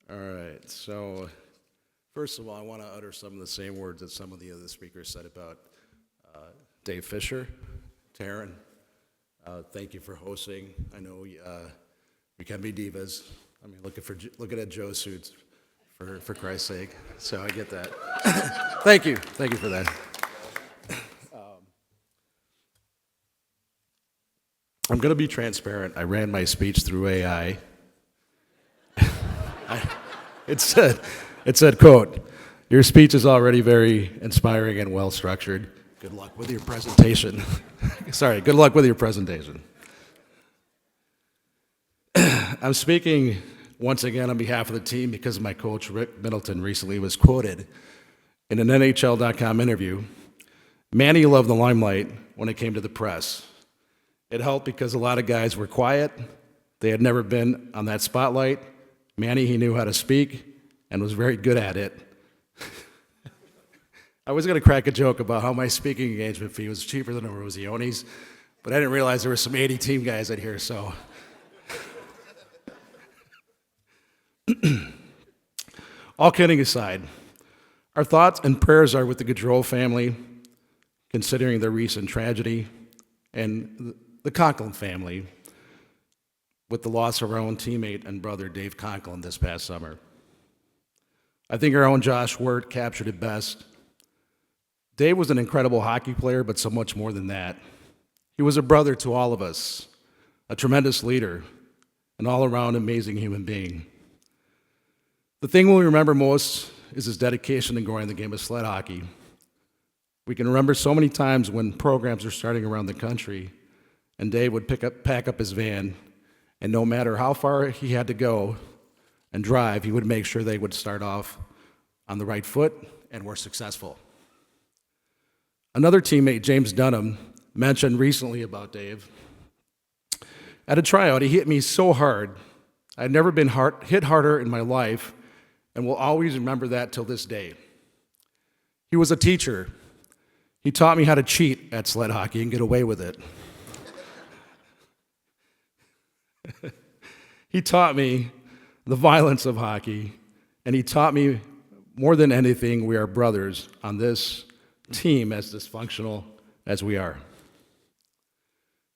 All right, so first of all, I want to utter some of the same words that some of the other speakers said about Dave Fisher. Taryn, thank you for hosting. I know we can be divas. I mean, looking at Joe's suits, for Christ's sake. So I get that. Thank you for that. I'm going to be transparent. I ran my speech through AI. It said, quote, "Your speech is already very inspiring and well structured. Good luck with your presentation." Sorry, good luck with your presentation. I'm speaking once again on behalf of the team because my coach, Rick Middleton, recently was quoted in an NHL.com interview. Manny loved the limelight when it came to the press. It helped because a lot of guys were quiet. They had never been on that spotlight. Manny, he knew how to speak and was very good at it. I was going to crack a joke about how my speaking engagement fee was cheaper than Erosione's, but I didn't realize there were some 80 team guys in here, so. All kidding aside, our thoughts and prayers are with the Gaudreau family, considering the recent tragedy, and the Conlin family, with the loss of our own teammate and brother, Dave Conlin, this past summer. I think our own Josh Wirt captured it best. Dave was an incredible hockey player, but so much more than that. He was a brother to all of us, a tremendous leader, an all-around amazing human being. The thing we'll remember most is his dedication to growing the game of sled hockey. We can remember so many times when programs are starting around the country, and Dave would pack up his van, and no matter how far he had to go and drive, he would make sure they would start off on the right foot and were successful. Another teammate, James Dunham, mentioned recently about Dave. At a tryout, he hit me so hard. I'd never been hit harder in my life, and will always remember that till this day. He was a teacher. He taught me how to cheat at sled hockey and get away with it. He taught me the violence of hockey, and he taught me more than anything, we are brothers on this team, as dysfunctional as we are.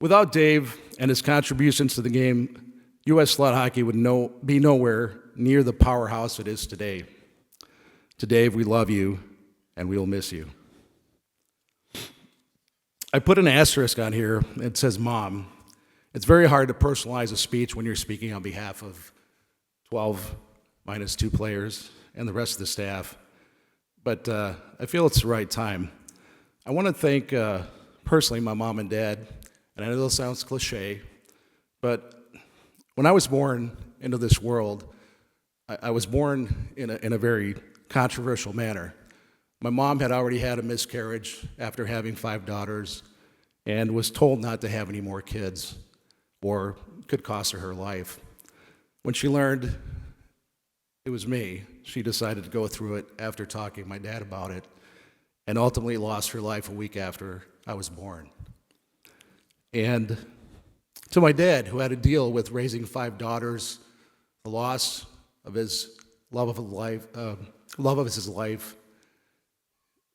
Without Dave and his contributions to the game, U.S. sled hockey would be nowhere near the powerhouse it is today. To Dave, we love you, and we will miss you. I put an asterisk on here. It says mom. It's very hard to personalize a speech when you're speaking on behalf of 12 minus 2 players and the rest of the staff, but I feel it's the right time. I want to thank personally my mom and dad, and I know this sounds cliche, but when I was born into this world, I was born in a very controversial manner. My mom had already had a miscarriage after having 5 daughters and was told not to have any more kids or could cost her life. When she learned it was me, she decided to go through it after talking to my dad about it, and ultimately lost her life a week after I was born. And to my dad, who had to deal with raising 5 daughters, the loss of his love of his life,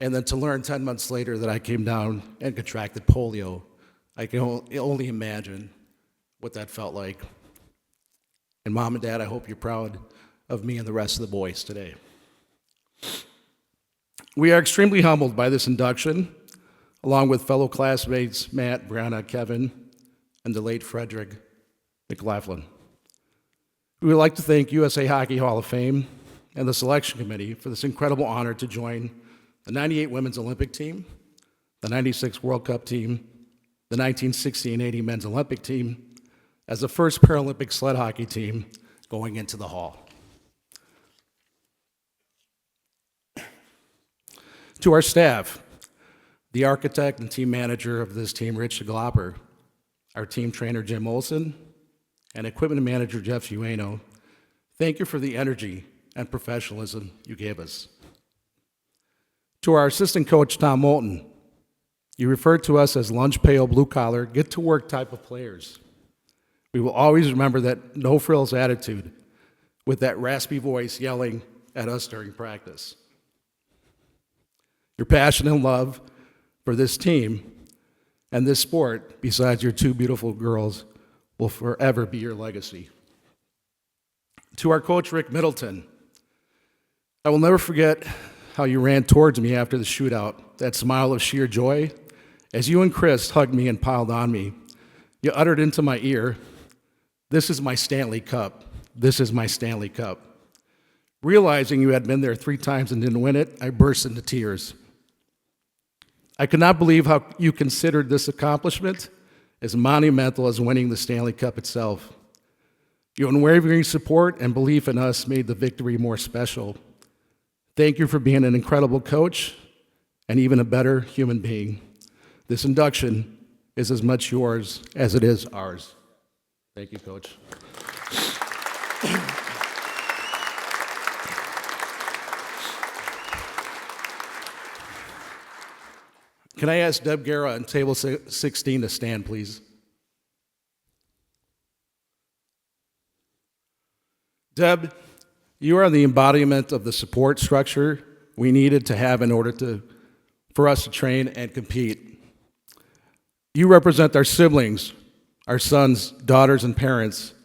and then to learn 10 months later that I came down and contracted polio, I can only imagine what that felt like. And Mom and Dad, I hope you're proud of me and the rest of the boys today. We are extremely humbled by this induction, along with fellow classmates Matt, Brianna, Kevin, and the late Frederick McLaughlin. We would like to thank USA Hockey Hall of Fame and the selection committee for this incredible honor to join the 98 Women's Olympic team, the 96 World Cup team, the 1960 and 80 Men's Olympic team, as the first Paralympic Sled Hockey team going into the Hall. To our staff, the architect and team manager of this team, Rich Glopper, our team trainer, Jim Olson, and equipment manager, Jeff Ueno, thank you for the energy and professionalism you gave us. To our assistant coach, Tom Moulton, you referred to us as lunch pail, blue collar, get to work type of players. We will always remember that no frills attitude with that raspy voice yelling at us during practice. Your passion and love for this team and this sport, besides your two beautiful girls, will forever be your legacy. To our coach, Rick Middleton, I will never forget how you ran towards me after the shootout, that smile of sheer joy. As you and Chris hugged me and piled on me, you uttered into my ear, "This is my Stanley Cup. This is my Stanley Cup." Realizing you had been there 3 times and didn't win it, I burst into tears. I could not believe how you considered this accomplishment as monumental as winning the Stanley Cup itself. Your unwavering support and belief in us made the victory more special. Thank you for being an incredible coach and even a better human being. This induction is as much yours as it is ours. Thank you, Coach. Can I ask Deb Guerra on table 16 to stand, please? Deb, you are the embodiment of the support structure we needed to have in order for us to train and compete. You represent our siblings, our sons, daughters, and parents.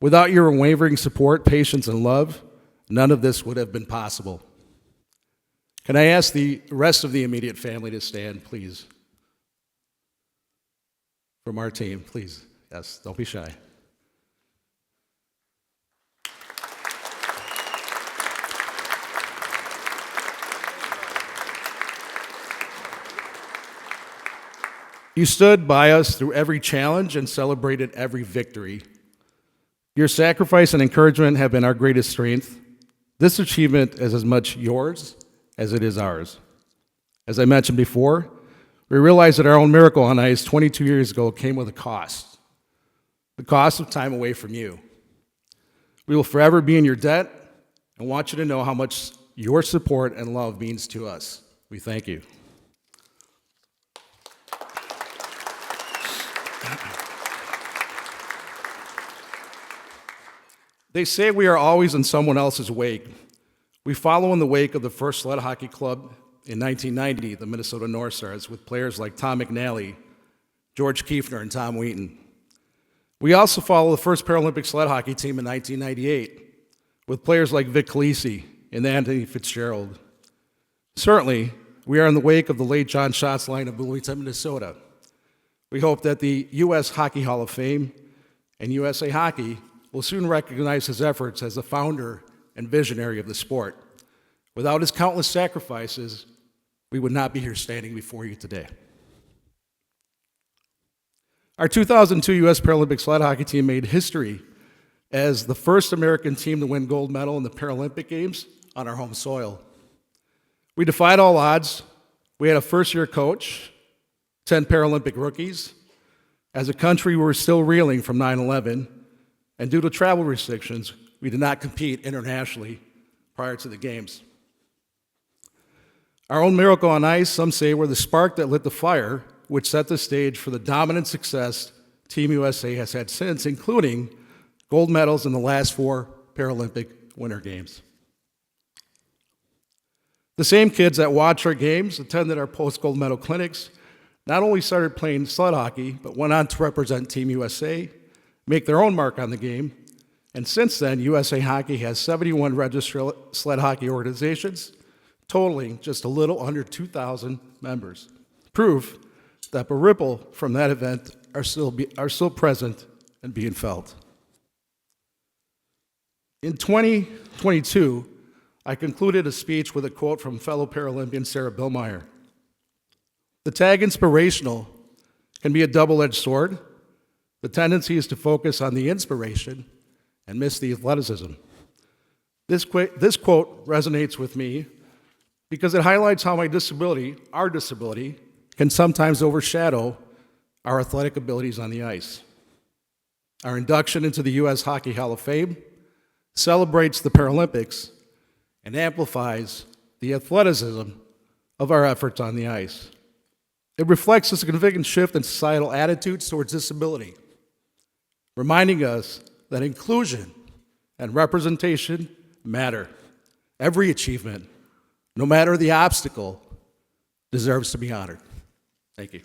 Without your unwavering support, patience, and love, none of this would have been possible. Can I ask the rest of the immediate family to stand, please? From our team, please. Yes, don't be shy. You stood by us through every challenge and celebrated every victory. Your sacrifice and encouragement have been our greatest strength. This achievement is as much yours as it is ours. As I mentioned before, we realized that our own miracle on ice 22 years ago came with a cost, the cost of time away from you. We will forever be in your debt and want you to know how much your support and love means to us. We thank you. They say we are always in someone else's wake. We follow in the wake of the first sled hockey club in 1990, the Minnesota North Stars, with players like Tom McNally, George Kiefner, and Tom Wheaton. We also follow the first Paralympic Sled Hockey Team in 1998, with players like Vic Calisi and Anthony Fitzgerald. Certainly, we are in the wake of the late John Schatz line of Bloomington, Minnesota. We hope that the U.S. Hockey Hall of Fame and USA Hockey will soon recognize his efforts as the founder and visionary of the sport. Without his countless sacrifices, we would not be here standing before you today. Our 2002 U.S. Paralympic Sled Hockey Team made history as the first American team to win gold medal in the Paralympic Games on our home soil. We defied all odds. We had a first-year coach, 10 Paralympic rookies. As a country, we were still reeling from 9/11, and due to travel restrictions, we did not compete internationally prior to the games. Our own miracle on ice, some say, were the spark that lit the fire, which set the stage for the dominant success Team USA has had since, including gold medals in the last 4 Paralympic Winter Games. The same kids that watched our games, attended our post-gold medal clinics, not only started playing sled hockey, but went on to represent Team USA, make their own mark on the game, and since then, USA Hockey has 71 registered sled hockey organizations, totaling just a little under 2,000 members. Proof that the ripple from that event are still present and being felt. In 2022, I concluded a speech with a quote from fellow Paralympian Sarah Billmeyer. The tag inspirational can be a double-edged sword. The tendency is to focus on the inspiration and miss the athleticism. This quote resonates with me because it highlights how my disability, our disability, can sometimes overshadow our athletic abilities on the ice. Our induction into the U.S. Hockey Hall of Fame celebrates the Paralympics and amplifies the athleticism of our efforts on the ice. It reflects a significant shift in societal attitudes towards disability, reminding us that inclusion and representation matter. Every achievement, no matter the obstacle, deserves to be honored. Thank you.